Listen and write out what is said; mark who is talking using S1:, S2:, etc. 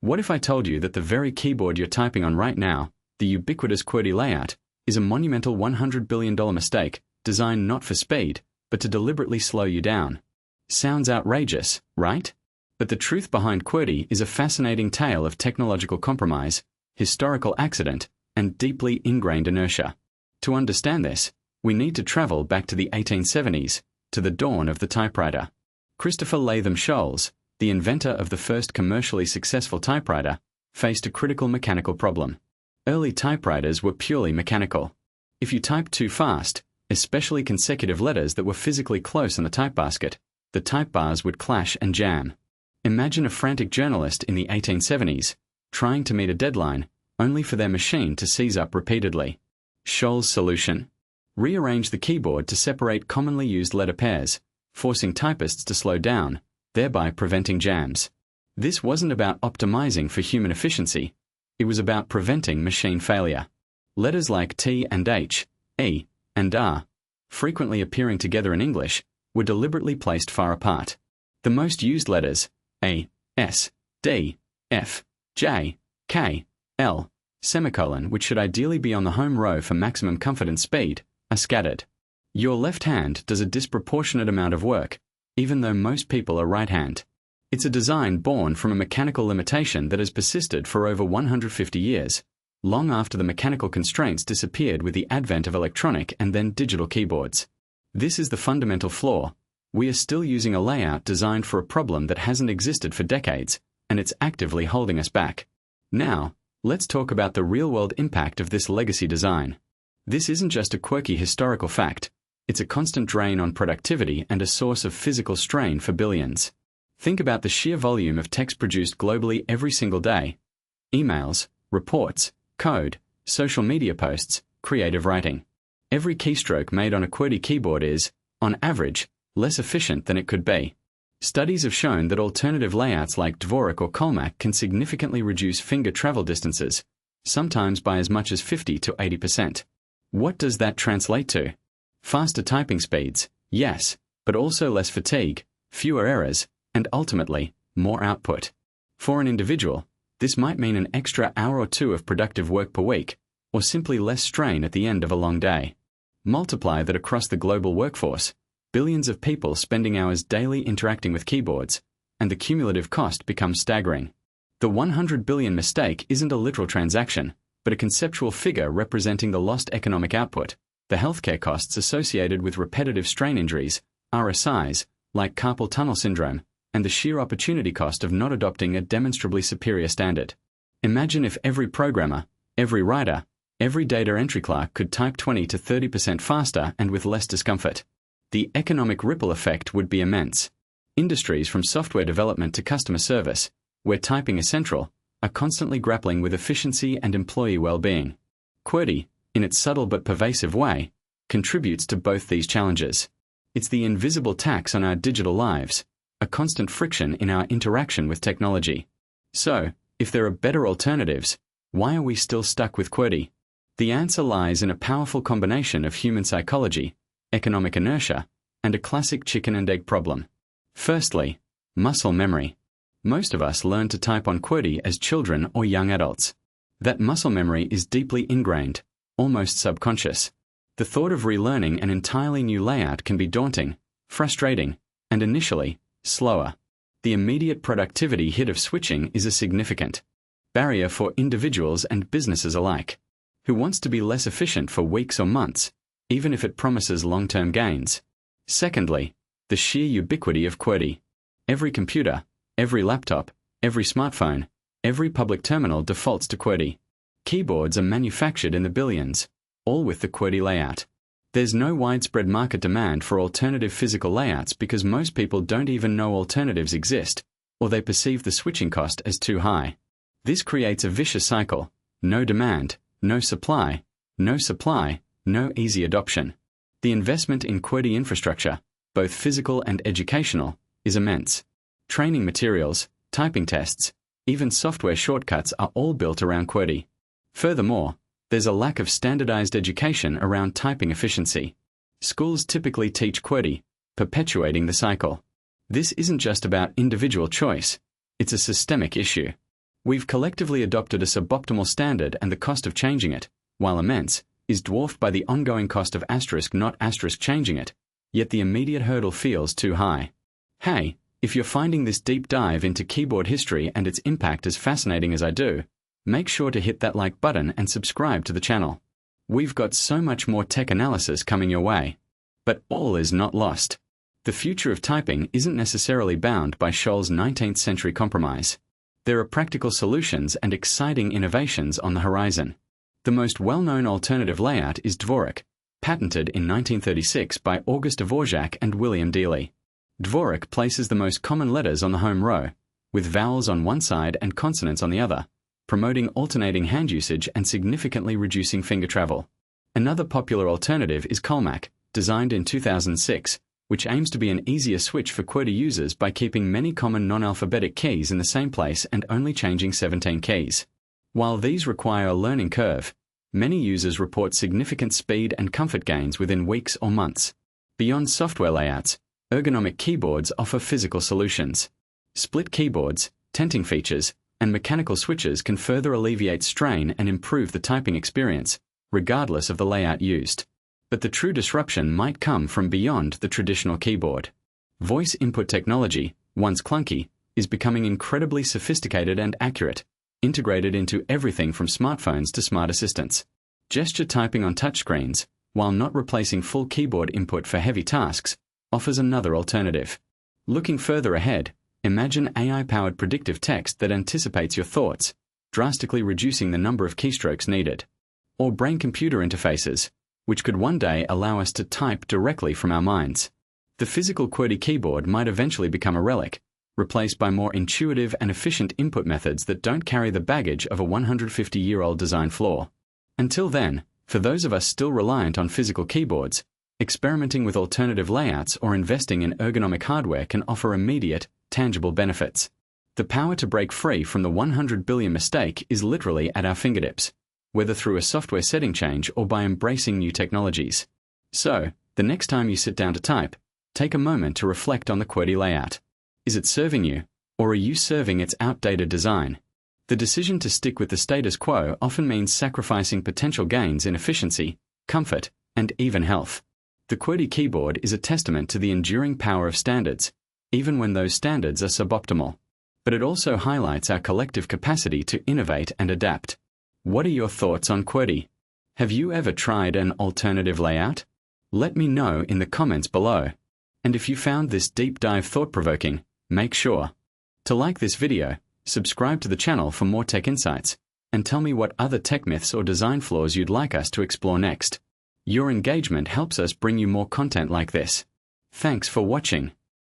S1: What if I told you that the very keyboard you're typing on right now, the ubiquitous QWERTY layout, is a monumental $100 billion mistake designed not for speed, but to deliberately slow you down? Sounds outrageous, right? But the truth behind QWERTY is a fascinating tale of technological compromise, historical accident, and deeply ingrained inertia. To understand this, we need to travel back to the 1870s, to the dawn of the typewriter. Christopher Latham Scholes, the inventor of the first commercially successful typewriter, faced a critical mechanical problem. Early typewriters were purely mechanical. If you typed too fast, especially consecutive letters that were physically close on the type basket, the type bars would clash and jam. Imagine a frantic journalist in the 1870s, trying to meet a deadline, only for their machine to seize up repeatedly. Scholes' solution: rearrange the keyboard to separate commonly used letter pairs, forcing typists to slow down, thereby preventing jams. This wasn't about optimizing for human efficiency, it was about preventing machine failure. Letters like T and H, E, and R, frequently appearing together in English, were deliberately placed far apart. The most used letters, A, S, D, F, J, K, L, semicolon, which should ideally be on the home row for maximum comfort and speed, are scattered. Your left hand does a disproportionate amount of work, even though most people are right-hand. It's a design born from a mechanical limitation that has persisted for over 150 years, long after the mechanical constraints disappeared with the advent of electronic and then digital keyboards. This is the fundamental flaw. We are still using a layout designed for a problem that hasn't existed for decades, and it's actively holding us back. Now, let's talk about the real-world impact of this legacy design. This isn't just a quirky historical fact, it's a constant drain on productivity and a source of physical strain for billions. Think about the sheer volume of text produced globally every single day. Emails, reports, code, social media posts, creative writing. Every keystroke made on a QWERTY keyboard is, on average, less efficient than it could be. Studies have shown that alternative layouts like Dvorak or Colmac can significantly reduce finger travel distances, sometimes by as much as 50 to 80%. What does that translate to? Faster typing speeds, yes, but also less fatigue, fewer errors, and ultimately, more output. For an individual, this might mean an extra hour or two of productive work per week, or simply less strain at the end of a long day. Multiply that across the global workforce, billions of people spending hours daily interacting with keyboards, and the cumulative cost becomes staggering. The 100 billion mistake isn't a literal transaction, but a conceptual figure representing the lost economic output, the healthcare costs associated with repetitive strain injuries, RSIs, like carpal tunnel syndrome, and the sheer opportunity cost of not adopting a demonstrably superior standard. Imagine if every programmer, every writer, every data entry clerk could type 20 to 30% faster and with less discomfort. The economic ripple effect would be immense. Industries from software development to customer service, where typing is central, are constantly grappling with efficiency and employee well-being. QWERTY, in its subtle but pervasive way, contributes to both these challenges. It's the invisible tax on our digital lives, a constant friction in our interaction with technology. So, if there are better alternatives, why are we still stuck with QWERTY? The answer lies in a powerful combination of human psychology, economic inertia, and a classic chicken and egg problem. Firstly, muscle memory. Most of us learn to type on QWERTY as children or young adults. That muscle memory is deeply ingrained, almost subconscious. The thought of relearning an entirely new layout can be daunting, frustrating, and initially, slower. The immediate productivity hit of switching is a significant barrier for individuals and businesses alike. Who wants to be less efficient for weeks or months, even if it promises long-term gains? Secondly, the sheer ubiquity of QWERTY. Every computer, every laptop, every smartphone, every public terminal defaults to QWERTY. Keyboards are manufactured in the billions, all with the QWERTY layout. There's no widespread market demand for alternative physical layouts because most people don't even know alternatives exist, or they perceive the switching cost as too high. This creates a vicious cycle: no demand, no supply, no supply, no easy adoption. The investment in QWERTY infrastructure, both physical and educational, is immense. Training materials, typing tests, even software shortcuts are all built around QWERTY. Furthermore, there's a lack of standardized education around typing efficiency. Schools typically teach QWERTY, perpetuating the cycle. This isn't just about individual choice, it's a systemic issue. We've collectively adopted a suboptimal standard, and the cost of changing it, while immense, is dwarfed by the ongoing cost of not changing it, yet the immediate hurdle feels too high. Hey, if you're finding this deep dive into keyboard history and its impact as fascinating as I do, make sure to hit that like button and subscribe to the channel. We've got so much more tech analysis coming your way. But all is not lost. The future of typing isn't necessarily bound by Scholl's 19th century compromise. There are practical solutions and exciting innovations on the horizon. The most well-known alternative layout is Dvorak, patented in 1936 by August Dvorak and William Dealey. Dvorak places the most common letters on the home row, with vowels on one side and consonants on the other, promoting alternating hand usage and significantly reducing finger travel. Another popular alternative is Colmac, designed in 2006, which aims to be an easier switch for QWERTY users by keeping many common non-alphabetic keys in the same place and only changing 17 keys. While these require a learning curve, many users report significant speed and comfort gains within weeks or months. Beyond software layouts, ergonomic keyboards offer physical solutions. Split keyboards, tenting features, and mechanical switches can further alleviate strain and improve the typing experience, regardless of the layout used. But the true disruption might come from beyond the traditional keyboard. Voice input technology, once clunky, is becoming incredibly sophisticated and accurate, integrated into everything from smartphones to smart assistants. Gesture typing on touchscreens, while not replacing full keyboard input for heavy tasks, offers another alternative. Looking further ahead, imagine AI-powered predictive text that anticipates your thoughts, drastically reducing the number of keystrokes needed. Or brain-computer interfaces, which could one day allow us to type directly from our minds. The physical QWERTY keyboard might eventually become a relic, replaced by more intuitive and efficient input methods that don't carry the baggage of a 150-year-old design flaw. Until then, for those of us still reliant on physical keyboards, experimenting with alternative layouts or investing in ergonomic hardware can offer immediate, tangible benefits. The power to break free from the 100 billion mistake is literally at our fingertips, whether through a software setting change or by embracing new technologies. So, the next time you sit down to type, take a moment to reflect on the QWERTY layout. Is it serving you, or are you serving its outdated design? The decision to stick with the status quo often means sacrificing potential gains in efficiency, comfort, and even health. The QWERTY keyboard is a testament to the enduring power of standards, even when those standards are suboptimal. But it also highlights our collective capacity to innovate and adapt. What are your thoughts on QWERTY? Have you ever tried an alternative layout? Let me know in the comments below. And if you found this deep dive thought-provoking, make sure to like this video, subscribe to the channel for more tech insights, and tell me what other tech myths or design flaws you'd like us to explore next. Your engagement helps us bring you more content like this. Thanks for watching.